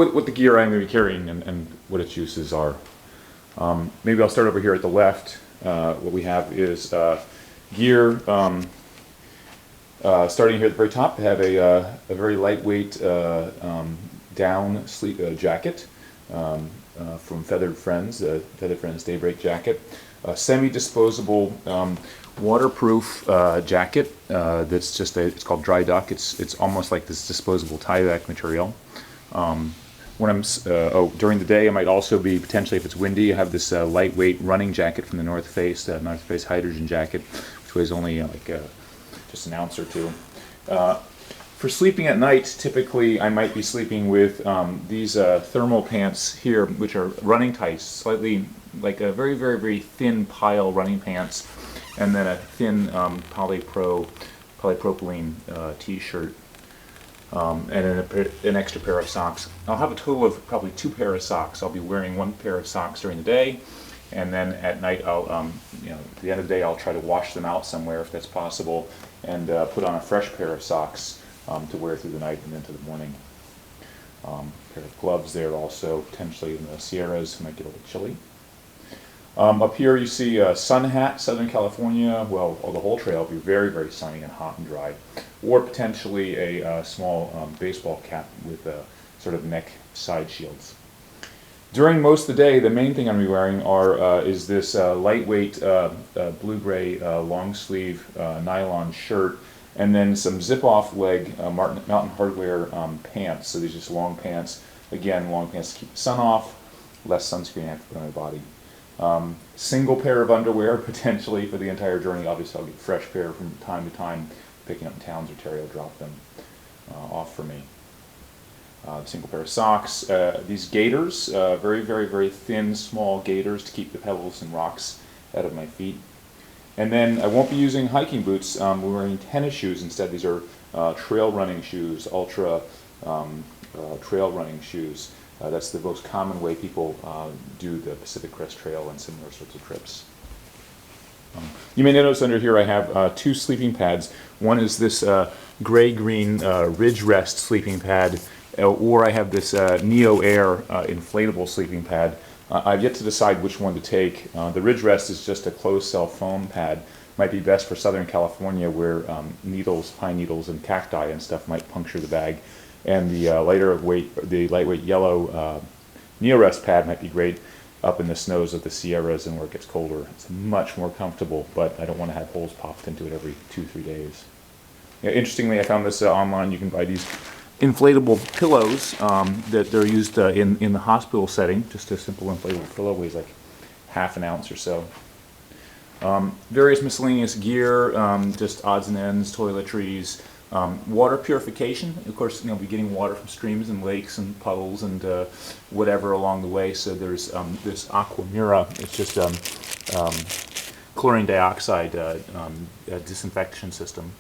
what the gear I'm going to be carrying and what its uses are. Maybe I'll start over here at the left. What we have is gear. Starting here at the very top, I have a very lightweight down sleep jacket from Feathered Friends, the Feathered Friends Daybreak jacket. A semi-disposable waterproof jacket that's just it's called Dry Duck. It's almost like this disposable tie-back material. When I'm during the day, I might also be potentially, if it's windy, I have this lightweight running jacket from the North Face hydrogen jacket, which weighs only just an ounce or two. For sleeping at night, typically I might be sleeping with these thermal pants here, which are running tights, slightly like a very, very, very thin pile running pants, and then a thin polypropylene t-shirt, and an extra pair of socks. I'll have a total of probably 2 pair of socks. I'll be wearing 1 pair of socks during the day, and then at night I'll, at the end of the day I'll try to wash them out somewhere if that's possible, and put on a fresh pair of socks to wear through the night and into the morning. Pair of gloves there also, potentially in the Sierras, might get a little chilly. Up here you see a sun hat, Southern California. Well, the whole trail will be very, very sunny and hot and dry. Or potentially a small baseball cap with sort of neck side shields. During most of the day, the main thing I'm going to be wearing is this lightweight blue-gray long sleeve nylon shirt, and then some zip-off leg Mountain Hardwear pants. So these are just long pants. Again, long pants to keep the sun off, less sunscreen I have to put on my body. Single pair of underwear potentially for the entire journey. Obviously I'll get a fresh pair from time to time, picking up in towns, or Terry will drop them off for me. Single pair of socks. These gaiters, very, very, very thin, small gaiters to keep the pebbles and rocks out of my feet. And then I won't be using hiking boots. We're wearing tennis shoes instead. These are trail running shoes, ultra trail running shoes. That's the most common way people do the Pacific Crest Trail and similar sorts of trips. You may notice under here I have 2 sleeping pads. One is this gray-green Ridge Rest sleeping pad, or I have this Neo Air inflatable sleeping pad. I've yet to decide which one to take. The Ridge Rest is just a closed-cell foam pad. Might be best for Southern California, where needles, pine needles, and cacti and stuff might puncture the bag. And the lightweight yellow Neo Rest pad might be great up in the snows of the Sierras and where it gets colder. It's much more comfortable, but I don't want to have holes popped into it every 2-3 days. Yeah, interestingly, I found this online. You can buy these inflatable pillows that they're used in the hospital setting. Just a simple inflatable pillow, weighs like half an ounce or so. Various miscellaneous gear, just odds and ends, toiletries, water purification. Of course, we're getting water from streams and lakes and puddles and whatever along the way. So there's this Aquamira. It's just chlorine dioxide disinfection system.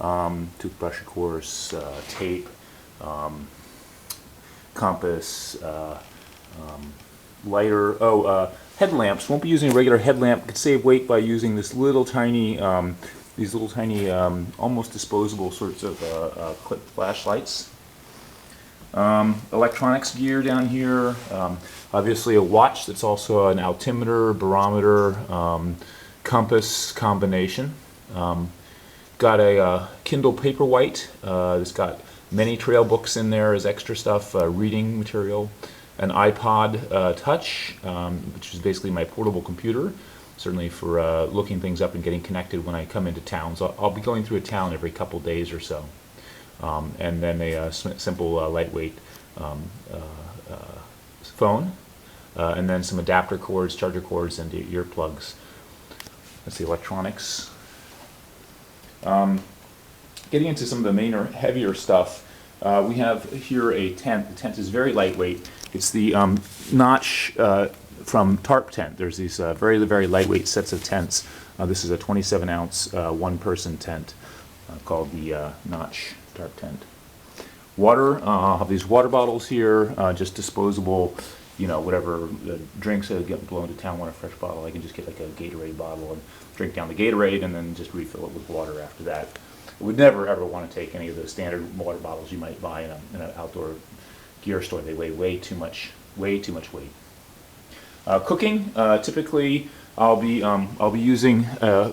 Toothbrush, of course, tape, compass, lighter. Headlamps. Won't be using a regular headlamp. Could save weight by using this little tiny, almost disposable sorts of clip flashlights. Electronics gear down here. Obviously a watch that's also an altimeter, barometer, compass combination. Got a Kindle Paperwhite that's got many trail books in there as extra stuff, reading material. An iPod Touch, which is basically my portable computer, certainly for looking things up and getting connected when I come into town. So I'll be going through a town every couple days or so. And then a simple lightweight phone, and then some adapter cords, charger cords, and earplugs. That's the electronics. Getting into some of the mainer, heavier stuff, we have here a tent. The tent is very lightweight. It's the Notch from Tarp Tent. There's these very, very lightweight sets of tents. This is a 27-ounce one-person tent called the Notch Tarp Tent. Water, I'll have these water bottles here, just disposable, whatever drinks that get blown to town, want a fresh bottle, I can just get like a Gatorade bottle and drink down the Gatorade and then just refill it with water after that. I would never ever want to take any of the standard water bottles you might buy in an outdoor gear store. They weigh way too much weight. Cooking, typically I'll be using,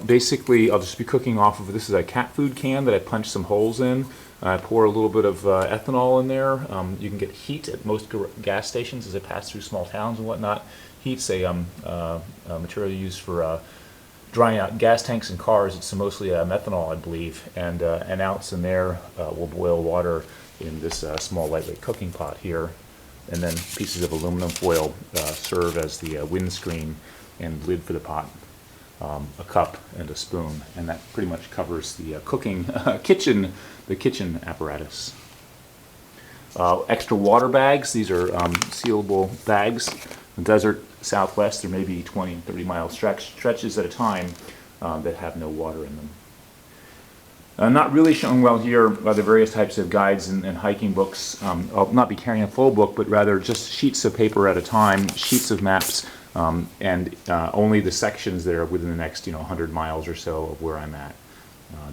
basically I'll just be cooking off of, this is a cat food can that I punched some holes in. I pour a little bit of ethanol in there. You can get heat at most gas stations as I pass through small towns and whatnot. Heat's a material used for drying out gas tanks in cars. It's mostly methanol, I believe, and an ounce in there will boil water in this small lightweight cooking pot here. And then pieces of aluminum foil serve as the windscreen and lid for the pot, a cup and a spoon, and that pretty much covers the cooking kitchen apparatus. Extra water bags. These are sealable bags. In the desert Southwest, there may be 20 and 30 mile stretches at a time that have no water in them. Not really shown well here by the various types of guides and hiking books. I'll not be carrying a full book, but rather just sheets of paper at a time, sheets of maps, and only the sections that are within the next 100 miles or so of where I'm at.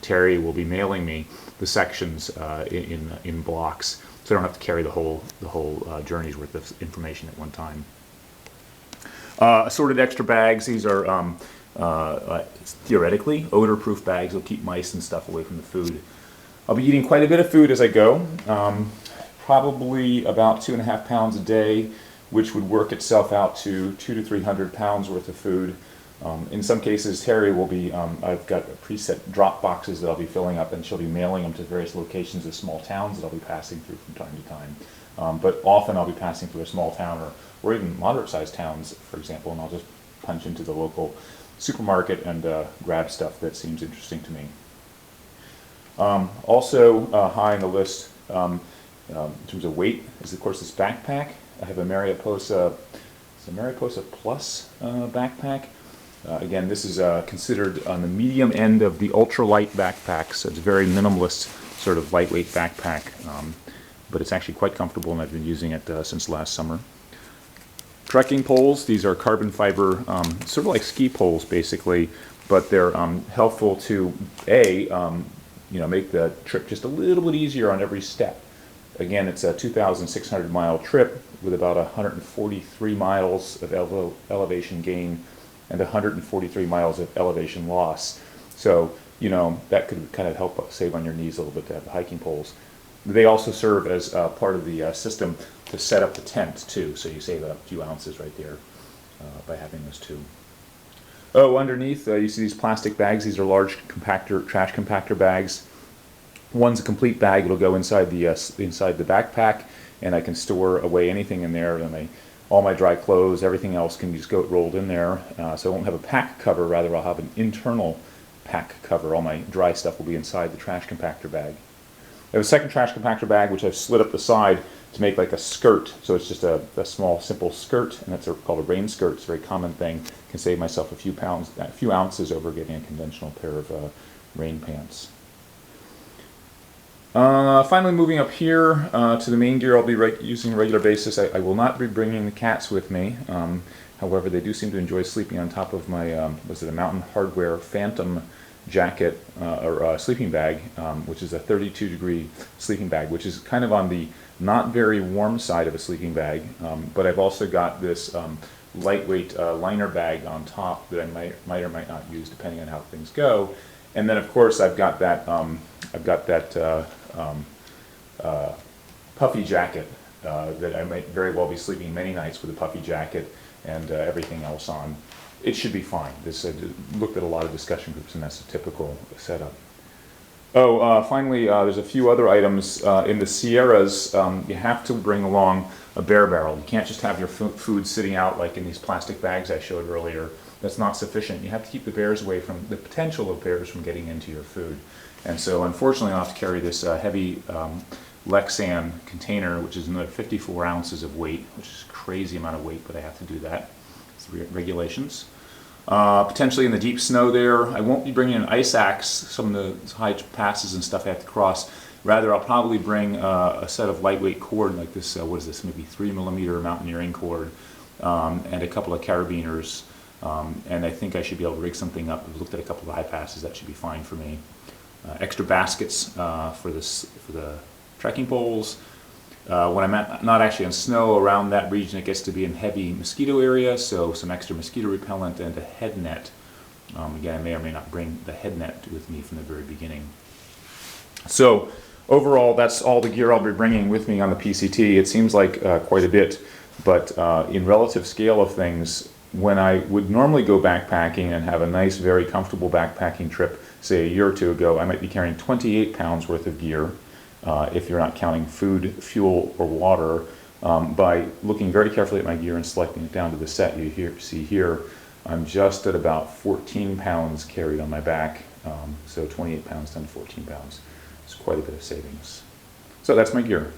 Terry will be mailing me the sections in blocks, so I don't have to carry the whole journey's worth of information at one time. Assorted extra bags. These are theoretically odor-proof bags. Will keep mice and stuff away from the food. I'll be eating quite a bit of food as I go, probably about 2.5 pounds a day, which would work itself out to 200 to 300 pounds worth of food. In some cases, Terry will be, I've got preset drop boxes that I'll be filling up, and she'll be mailing them to various locations of small towns that I'll be passing through from time to time. But often I'll be passing through a small town or even moderate-sized towns, for example, and I'll just punch into the local supermarket and grab stuff that seems interesting to me. Also high on the list in terms of weight is, of course, this backpack. I have a Mariposa Plus backpack. Again, this is considered on the medium end of the ultralight backpacks. So it's a very minimalist sort of lightweight backpack, but it's actually quite comfortable, and I've been using it since last summer. Trekking poles. These are carbon fiber, sort of like ski poles basically, but they're helpful to make the trip just a little bit easier on every step. Again, it's a 2,600 mile trip with about 143 miles of elevation gain and 143 miles of elevation loss. So, that could kind of help save on your knees a little bit to have the hiking poles. They also serve as part of the system to set up the tent too, so you save a few ounces right there by having those two. Oh, underneath you see these plastic bags. These are large trash compactor bags. One's a complete bag. It'll go inside the backpack, and I can store away anything in there. And all my dry clothes, everything else can just go rolled in there. So I won't have a pack cover. Rather, I'll have an internal pack cover. All my dry stuff will be inside the trash compactor bag. I have a second trash compactor bag, which I've slid up the side to make like a skirt. So it's just a small, simple skirt, and that's called a rain skirt. It's a very common thing. Can save myself a few ounces over getting a conventional pair of rain pants. Finally, moving up here to the main gear I'll be using on a regular basis. I will not be bringing the cats with me. However, they do seem to enjoy sleeping on top of my, a Mountain Hardwear Phantom jacket or sleeping bag, which is a 32-degree sleeping bag, which is kind of on the not very warm side of a sleeping bag. But I've also got this lightweight liner bag on top that I might or might not use depending on how things go. And then, of course, I've got that puffy jacket that I might very well be sleeping many nights with a puffy jacket and everything else on. It should be fine. I looked at a lot of discussion groups, and that's a typical setup. Oh, finally, there's a few other items. In the Sierras, you have to bring along a bear barrel. You can't just have your food sitting out like in these plastic bags I showed earlier. That's not sufficient. You have to keep the bears away from the potential of bears from getting into your food. And so, unfortunately, I'll have to carry this heavy Lexan container, which is another 54 ounces of weight, which is a crazy amount of weight, but I have to do that. It's the regulations. Potentially in the deep snow there. I won't be bringing an ice axe, some of the high passes and stuff I have to cross. Rather, I'll probably bring a set of lightweight cord like this, what is this, maybe 3mm mountaineering cord, and a couple of carabiners. And I think I should be able to rig something up. I've looked at a couple of high passes. That should be fine for me. Extra baskets for the trekking poles. When I'm not actually in snow around that region, it gets to be in heavy mosquito area, so some extra mosquito repellent and a head net. Again, I may or may not bring the head net with me from the very beginning. So overall, that's all the gear I'll be bringing with me on the PCT. It seems like quite a bit, but in relative scale of things, when I would normally go backpacking and have a nice, very comfortable backpacking trip, say a year or two ago, I might be carrying 28 pounds worth of gear, if you're not counting food, fuel, or water. By looking very carefully at my gear and selecting it down to the set you see here, I'm just at about 14 pounds carried on my back, so 28 pounds down to 14 pounds. It's quite a bit of savings. So that's my gear.